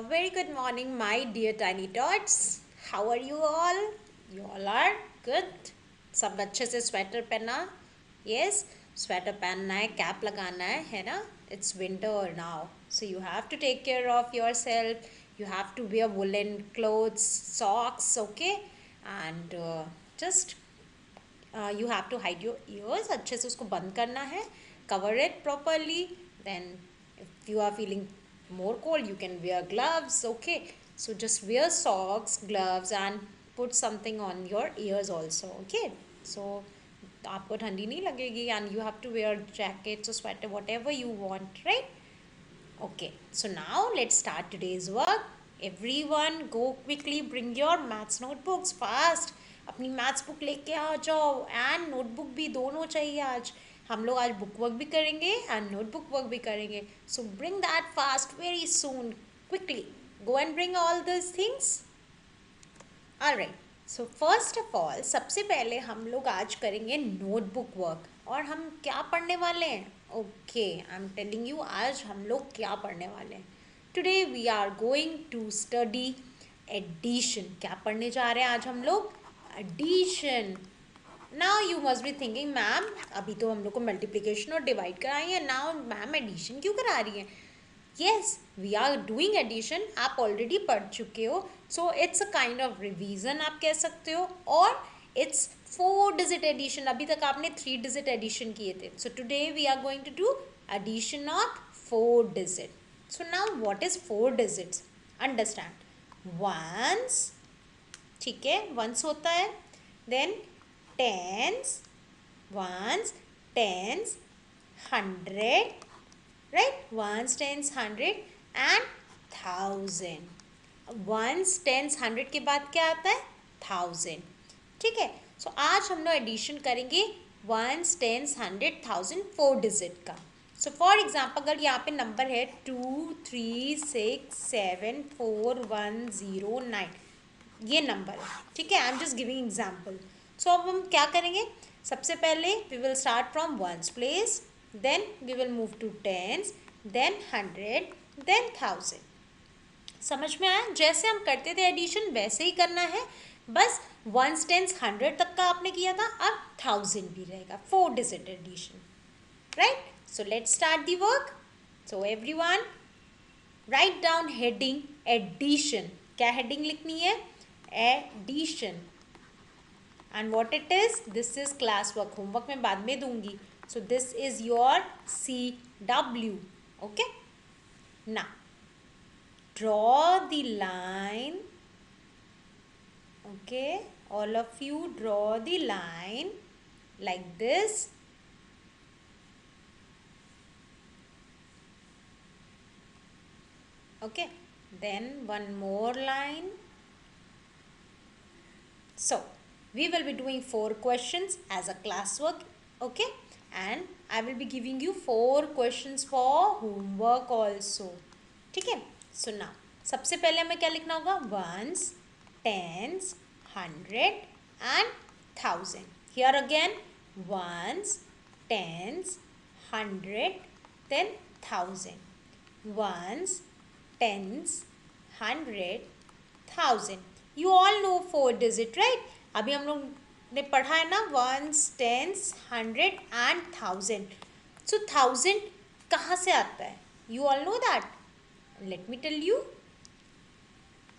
Very good morning, my dear tiny tots. How are you all? You all are good. सब अच्छे से sweater पहना. Yes, sweater पहनना है, कैप लगाना है ना? It's winter now, so you have to take care of yourself. You have to wear woolen clothes, socks, okay? And just you have to hide your ears. अच्छे से उसको बंद करना है. Cover it properly. Then, if you are feeling more cold, you can wear gloves. Okay, so just wear socks, gloves, and put something on your ears also. Okay, so आपको ठंडी नहीं लगेगी. And you have to wear jackets or sweater, whatever you want, right? Okay, so now let's start today's work. Everyone go quickly bring your maths notebooks fast. अपनी maths book लेके आ जाओ and notebook भी दोनों चाहिए आज. हम लोग आज बुक वर्क भी करेंगे एंड नोटबुक वर्क भी करेंगे. सो bring that fast very soon quickly. Go and bring all this things. Alright, so first of all सबसे पहले हम लोग आज करेंगे नोटबुक वर्क. और हम क्या पढ़ने वाले हैं? Okay, I am telling you आज हम लोग क्या पढ़ने वाले हैं. Today we are going to study addition. क्या पढ़ने जा रहे हैं आज हम लोग? Addition. Now you must be thinking ma'am अभी तो हम लोग को मल्टीप्लिकेशन और डिवाइड कराई है, नाउ मैम एडिशन क्यों करा रही हैं? Yes, we are doing addition. आप ऑलरेडी पढ़ चुके हो, so it's a kind of revision आप कह सकते हो. और इट्स 4 डिजिट एडिशन. अभी तक आपने 3 डिजिट एडिशन किए थे. So today we are going to do addition of 4 digit. So now what is 4 digits? Understand. Ones, ठीक है, वंस होता है. Then tens, ones, tens, hundred, right? Ones, tens, hundred and thousand. Ones, tens, hundred के बाद क्या आता है? Thousand. ठीक है, सो आज हम लोग एडिशन करेंगे ones, tens, hundred, thousand 4 digit का. सो फॉर एग्जाम्पल अगर यहाँ पे नंबर है 2, 3, 6, 7, 4, 1, 0, 9, ये नंबर है. ठीक है, I am just giving example. So अब हम क्या करेंगे? सबसे पहले we will start from ones place, then we will move to tens, then hundred, then thousand. समझ में आया? जैसे हम करते थे एडिशन वैसे ही करना है. बस वंस, टेंस, हंड्रेड तक का आपने किया था, अब थाउजेंड भी रहेगा. 4 digit addition, right? So let's start the work. So everyone write down heading addition. क्या हेडिंग लिखनी है? Addition. And what it is? This is class work. Homework मैं बाद में दूंगी. So this is your CW. Okay? Now, draw the line. Okay? All of you draw the line like this. Okay? Then one more line. So, we will be doing 4 questions as a classwork. Okay, and I will be giving you 4 questions for homework also. ठीक है, so now सबसे पहले हमें क्या लिखना होगा? Ones, tens, hundred and thousand. Here again ones, tens, hundred, then thousand. Ones, tens, hundred, thousand. You all know 4 digit, right? अभी हम लोग ने पढ़ा है ना ones, tens, hundred and thousand. So thousand कहाँ से आता है? You all know that. Let me tell you.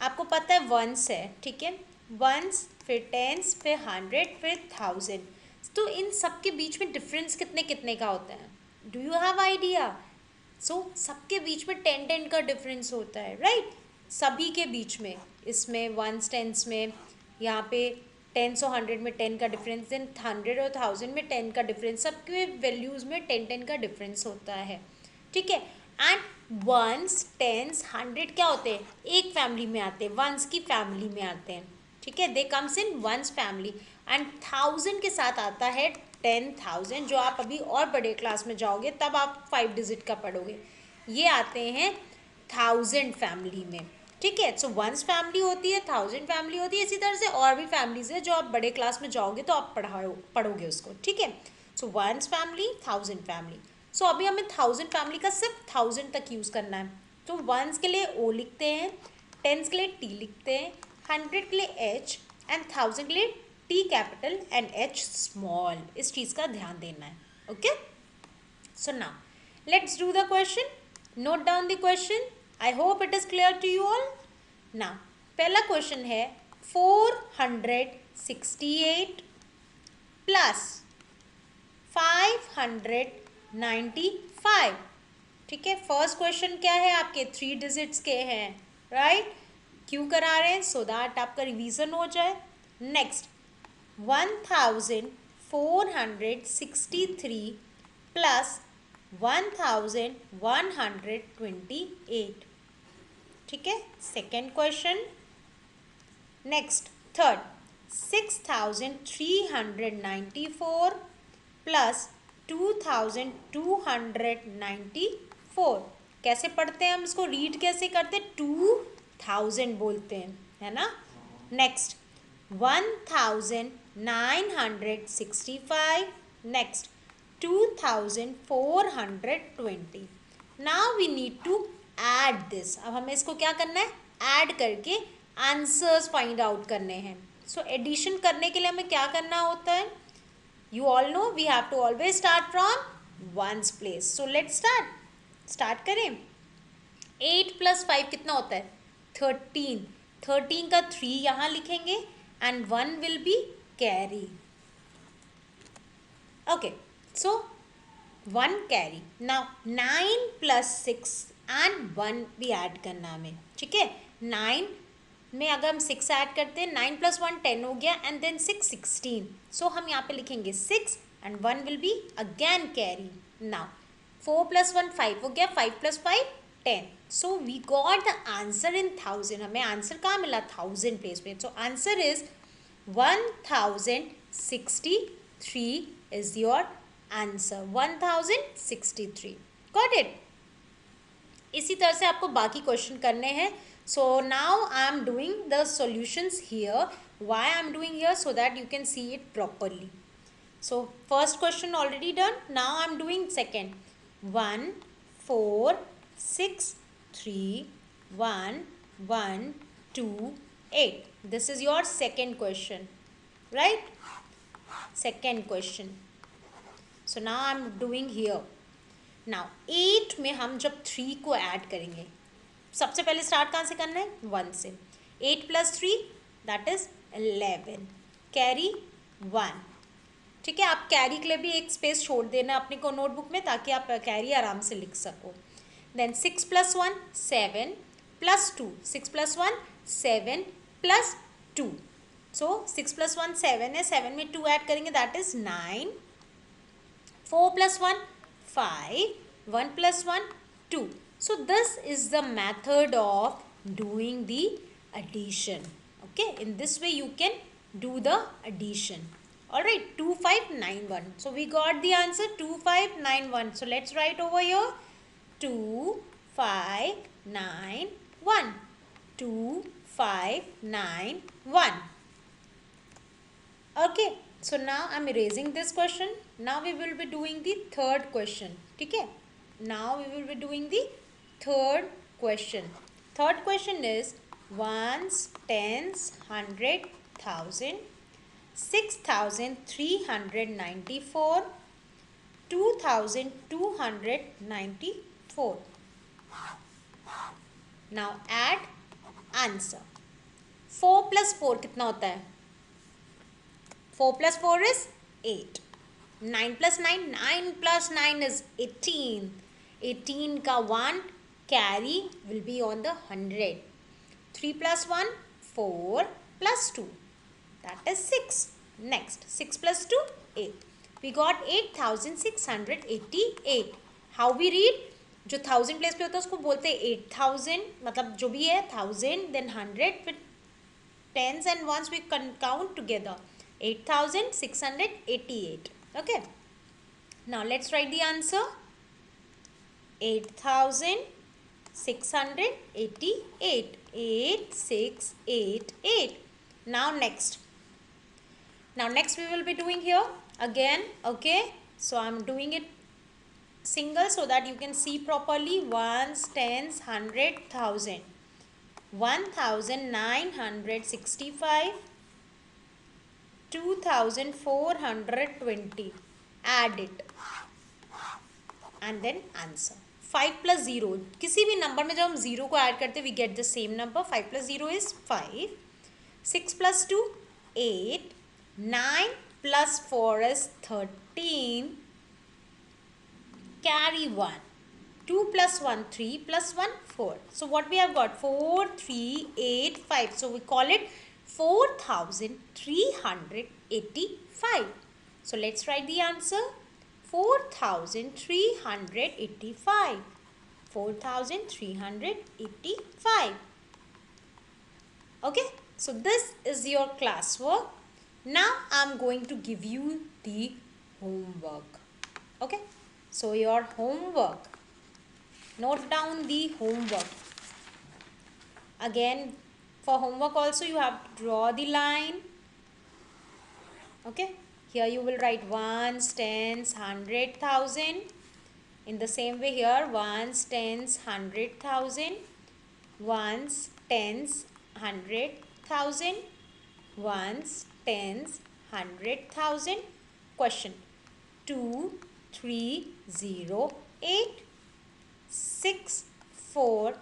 आपको पता है वंस है, ठीक है, वंस, फिर टेंस, फिर हंड्रेड, फिर थाउजेंड. तो इन सब के बीच में डिफरेंस कितने कितने का होता है? Do you have idea? So सबके बीच में 10 का डिफरेंस होता है, राइट? सभी के बीच में. इसमें वंस, टेंस में यहाँ पे टेंस और हंड्रेड में 10 का डिफरेंस, देन हंड्रेड और थाउजेंड में 10 का डिफरेंस. सबके वैल्यूज़ में 10 का डिफरेंस होता है. ठीक है, एंड वंस, टेंस, हंड्रेड क्या होते हैं? एक फैमिली में आते हैं, वंस की फैमिली में आते हैं. ठीक है, they comes in ones family. And thousand के साथ आता है 10,000, जो आप अभी और बड़े क्लास में जाओगे तब आप 5 डिजिट का पढ़ोगे. ये आते हैं थाउजेंड फैमिली में. ठीक है, सो वंस फैमिली होती है, थाउजेंड फैमिली होती है, इसी तरह से और भी फैमिलीज है जो आप बड़े क्लास में जाओगे तो आप पढ़ोगे उसको. ठीक है, so ones family, thousand family. So अभी हमें थाउजेंड फैमिली का सिर्फ थाउजेंड तक यूज़ करना है. तो वंस के लिए ओ लिखते हैं, टेंस के लिए टी लिखते हैं, 100 के लिए एच एंड 1000 के लिए T capital and H small. इस चीज़ का ध्यान देना है. Okay, so now let's do the question. Note down the question. I hope it is clear to you all. Now पहला क्वेश्चन है 468 प्लस 595. ठीक है, फर्स्ट क्वेश्चन क्या है आपके, 3 डिजिट्स के हैं, राइट. क्यों करा रहे हैं, सो दैट आपका रिवीजन हो जाए. Next 1463 plus 1128. ठीक है, second question. Next third 6394 plus 2294. कैसे पढ़ते हैं हम इसको, रीड कैसे करते हैं, 2000 बोलते हैं, है ना. Next 1965. Next 2420. Now we need to add this. अब हमें इसको क्या करना है, ऐड करके आंसर्स फाइंड आउट करने हैं. सो एडिशन करने के लिए हमें क्या करना होता है, you all know we have to always start from ones place. So let's start करें. 8 plus 5 कितना होता है, 13. 13 का 3 यहाँ लिखेंगे and 1 will be carry. Okay, so 1 carry. Now 9 plus 6 and 1 भी ऐड करना हमें. ठीक है, 9 में अगर हम 6 ऐड करते हैं, 9 plus 1 10 हो गया एंड देन 6 16. सो हम यहाँ पे लिखेंगे 6 and 1 will be again carry. Now 4 plus 1 5 हो गया, 5 plus 5 10. So we got the answer in 1000. हमें आंसर कहाँ मिला, 1000 प्लेस पे. So answer is 1063 is your answer. 1063. Got it. इसी तरह से आपको बाकी क्वेश्चन करने हैं. So now I am doing the solutions here. Why I am doing here, so that you can see it properly. So first question already done. Now I am doing second. 1 4 6 3 1 1 2 8. This is your second question, right? Second question. So now I am doing here. Now 8 में हम जब 3 को add करेंगे, सबसे पहले start कहाँ से करना है, 1 से. 8 plus 3 दैट इज 11. कैरी 1. ठीक है, आप कैरी के लिए भी एक स्पेस छोड़ देना अपने को नोटबुक में, ताकि आप कैरी आराम से लिख सको. Then 6 plus 1 7 plus 2. 6 plus 1 7 plus 2. सो 6 plus 1 7 है, 7 में 2 ऐड करेंगे that is 9. 4 plus 1 5. 1 plus 1 2. So this is the method of doing the addition. Okay, in this way you can do the addition. Alright, 2591. So we got the answer 2591. So let's write over here 2591. 2591. Okay, so now I'm erasing this question. Now we will be doing the third question. Okay, now we will be doing the third question. Third question is ones, tens, 100, 1000, 6394, 2294. Now add answer. 4 plus 4 कितना होता है, 4 plus 4 is 8. 9 plus 9, 9 plus 9 is 18. 18 का 1 carry will be on the 100. 3 plus 1 4 plus 2 that is 6. Next 6 plus 2 8. We got 8688. How we read, जो 1000 place पे होता है उसको बोलते हैं 8000. मतलब जो भी है 1000 then 100 with tens and ones we can count together. 8688. Okay, now let's write the answer. 8688. 8688. Now next we will be doing here again. Okay, so I'm doing it single so that you can see properly. Ones, tens, 100, 1000. 1965, 2420. Add it and then answer. 5 plus 0, किसी भी number में जब हम 0 को add करते we get the same number. 5 plus 0 is 5. 6 plus 2, 8. 9 plus 4 is 13. Carry 1. 2 plus 1, 3 plus 1, 4. So what we have got? 4, 3, 8, 5. So we call it 4385. So let's write the answer. 4385. 4385. Okay, so this is your classwork. Now I'm going to give you the homework. Okay, so your homework. Note down the homework. Again, for homework also you have to draw the line. Okay, here you will write ones, tens, 100,000. In the same way here, ones, tens, 100,000. Ones, tens, 100,000. Ones, tens, 100,000. Question 2308. 6, 4.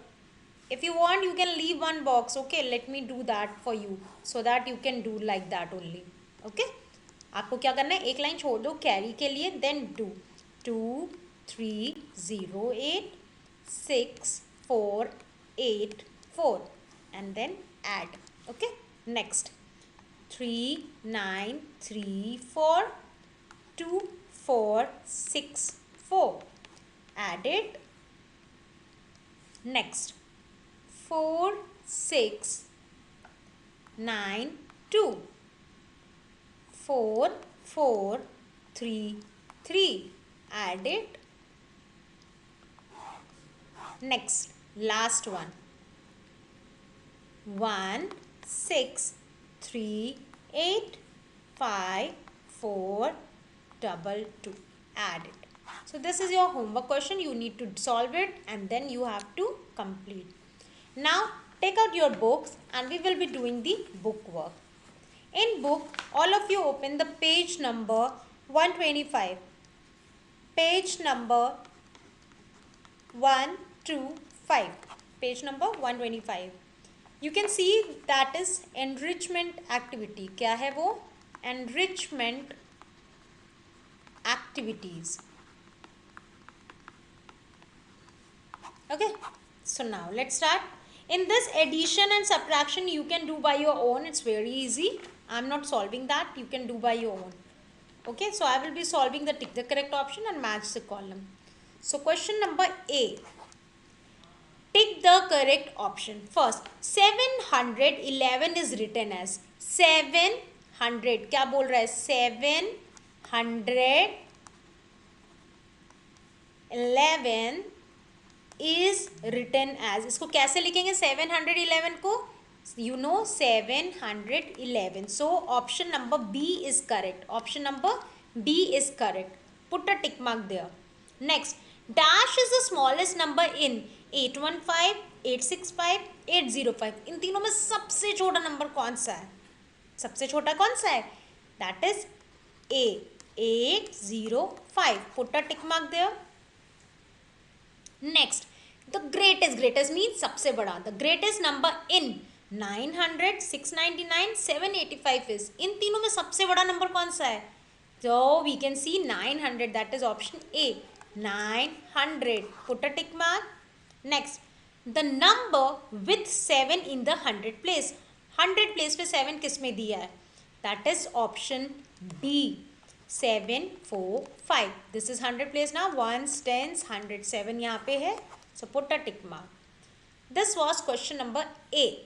If you want, you can leave one box. Okay, let me do that for you so that you can do like that only. Okay, आपको क्या करना है, एक line छोड़ दो carry के लिए, then do 2308 6484 and then add. Okay, next 3934 2464. Add it. Next 4692 4433. Add it. Next, last one 16385422. Add it. So this is your homework question. You need to solve it and then you have to complete. Now take out your books and we will be doing the book work. In book, all of you open the page number 125. Page number 125. Page number 125. You can see that is enrichment activity. क्या है वो? Enrichment activities. Okay, so now let's start. In this addition and subtraction you can do by your own. It's very easy. I'm not solving that. You can do by your own. Okay, so I will be solving the tick the correct option and match the column. So question number A. Tick the correct option. First, 711 is written as 700. क्या बोल रहा है? 711 is written as. इसको कैसे लिखेंगे 711 को? You know 711. So option number B is correct. Option number B is correct. Put a tick mark there. Next, dash is the smallest number in 815, 865, 805. इन तीनों में सबसे छोटा नंबर कौन सा है? सबसे छोटा कौन सा है? That is A, 805. Put a tick mark there. Next, the greatest. Greatest means सबसे बड़ा. The greatest number in 900, 699, 785 is. इन तीनों में सबसे बड़ा नंबर कौन सा है? So we can see 900. That is option A. 900. Put a tick mark. Next, the number with 7 in the 100 place. 100 place पे 7 किस में दिया है? That is option B. 745. This is 100 place now. Ones, tens, 107 यहाँ पे है. So put a tick mark. This was question number A.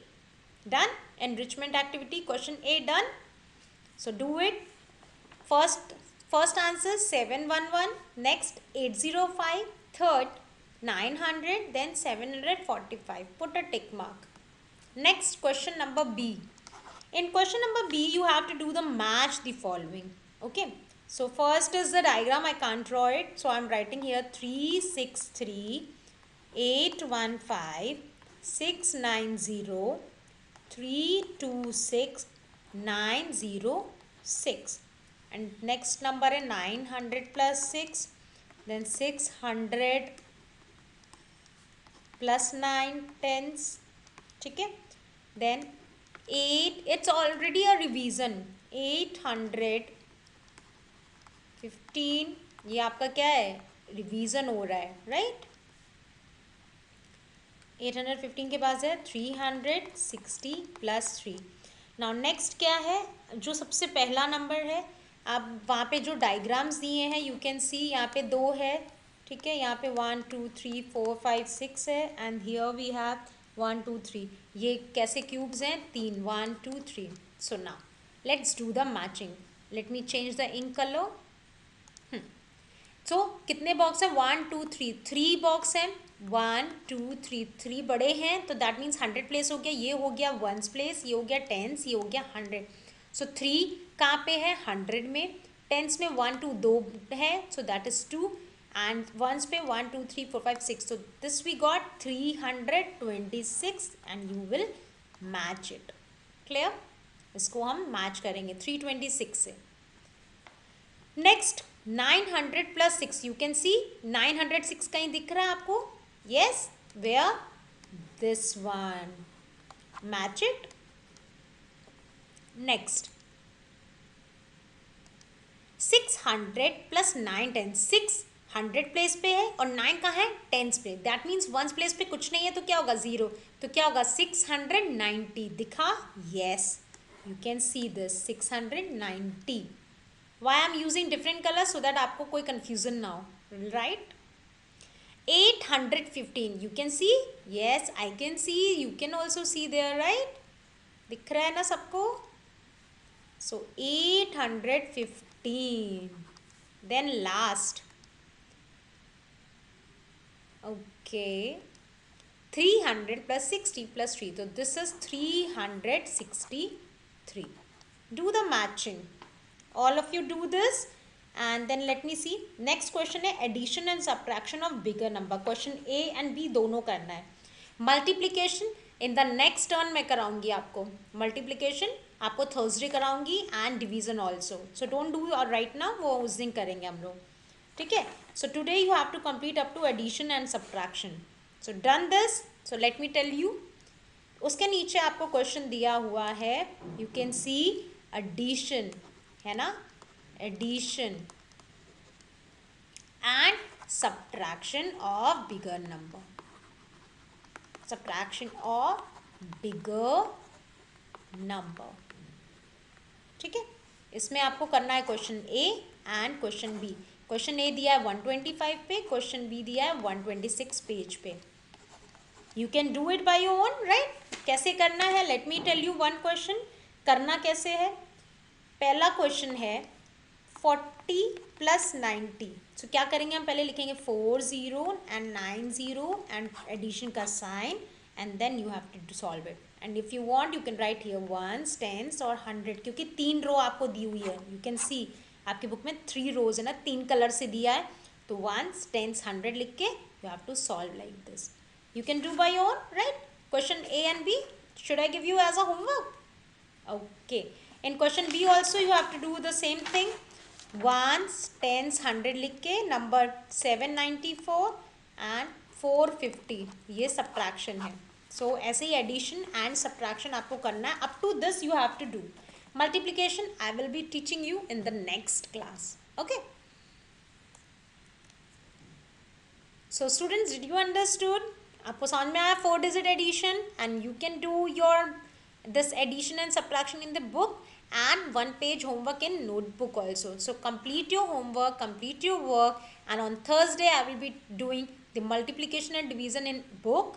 Done. Enrichment activity question A done. So do it. First answer 711. Next 805. Third 900. Then 745. Put a tick mark. Next question number B. In question number B you have to do the match the following. Okay. So first is the diagram. I can't draw it, so I'm writing here 363 815 690 326 906, and next number is 900 plus 6, then 600 plus 9 tens, ठीक है. Then 8, it's already a revision, 815, ये आपका क्या है, revision हो रहा है, right. 815 के पास है 360 प्लस 3. नाउ नेक्स्ट क्या है, जो सबसे पहला नंबर है, अब वहाँ पे जो डायग्राम्स दिए हैं यू कैन सी, यहाँ पे 2 है, ठीक है, यहाँ पे 1 2 3 4 5 6 है, एंड हियर वी हैव 1 2 3. ये कैसे क्यूब्स हैं, 3 1 2 3. So now let's do the matching. Let me change the ink colour. So कितने बॉक्स है, 1 2 3, 3 बॉक्स हैं, 1 2 3, 3 बड़े हैं, तो दैट मीन्स 100 प्लेस हो गया, ये हो गया 1s प्लेस, ये हो गया 10s, ये हो गया 100. सो 3 कहाँ पे है, 100 में. 10s में 1 2 2 है, so that is 2, and 1s पे 1 2 3 4 5 6. So this we got 326, and you will match it. Clear, इसको हम मैच करेंगे 326 से. Next 900 plus 6, you can see 906 कहीं दिख रहा है आपको, yes, where, this one, match it. Next 600 plus 9 10, 600 place पे है और 9 कहाँ है, 10s पे, दैट मीन्स 1s प्लेस पे कुछ नहीं है, तो क्या होगा, 0. तो क्या होगा, 690 दिखा, yes, you can see this 690. Why I am using different colors, so that आपको कोई confusion ना हो, right? 815, you can see, yes, I can see, you can also see there, right? दिख रहा है ना सबको. So 815. Then last, okay, 300 plus 60 plus 3, so this is 363. Do the matching. All of you do this, and then let me see. Next question है addition and subtraction of bigger number. Question A and B दोनों करना है. Multiplication in the next turn मैं कराऊंगी आपको. Multiplication आपको Thursday कराऊंगी, and division also. So don't do right now, वो उस दिन करेंगे हम लोग, ठीक है. So today you have to complete up to addition and subtraction. So done this. So let me tell you. उसके नीचे आपको क्वेश्चन दिया हुआ है, you can see addition, है ना, addition and subtraction of bigger number, subtraction of bigger number, ठीक है. इसमें आपको करना है question A and question B. Question A दिया है 125 पे, क्वेश्चन बी दिया है 126 पेज पे. You can do it by your own, right. कैसे करना है, let me tell you one question. करना कैसे है, पहला क्वेश्चन है 40 प्लस 90. सो क्या करेंगे हम, पहले लिखेंगे 40 एंड 90 एंड एडिशन का sign, and then you have to solve it. And if you want you can write here 1s 10s और 100, क्योंकि 3 रो आपको दी हुई है. यू कैन सी आपकी बुक में 3 रोज है ना, 3 कलर से दिया है, तो 1s 10s 100 लिख के you have to solve like this. You can do by your, right. Question A and B should I give you as a homework? Okay. In question B also you have to do the same thing. 1s 10s 100 लिख के number 794 and 450, ये subtraction है. सो ऐसे ही addition and subtraction आपको करना है. Up to this you have to do. Multiplication I will be teaching you in the next class. Okay. So students, did you understood? आपको समझ में आया 4 digit addition, and you can do your this addition and subtraction in the book, and 1 page homework in notebook also. So complete your homework, complete your work, and on Thursday I will be doing the multiplication and division in book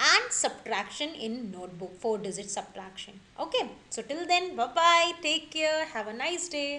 and subtraction in notebook, 4 digit subtraction. Okay, so till then, bye bye, take care, have a nice day.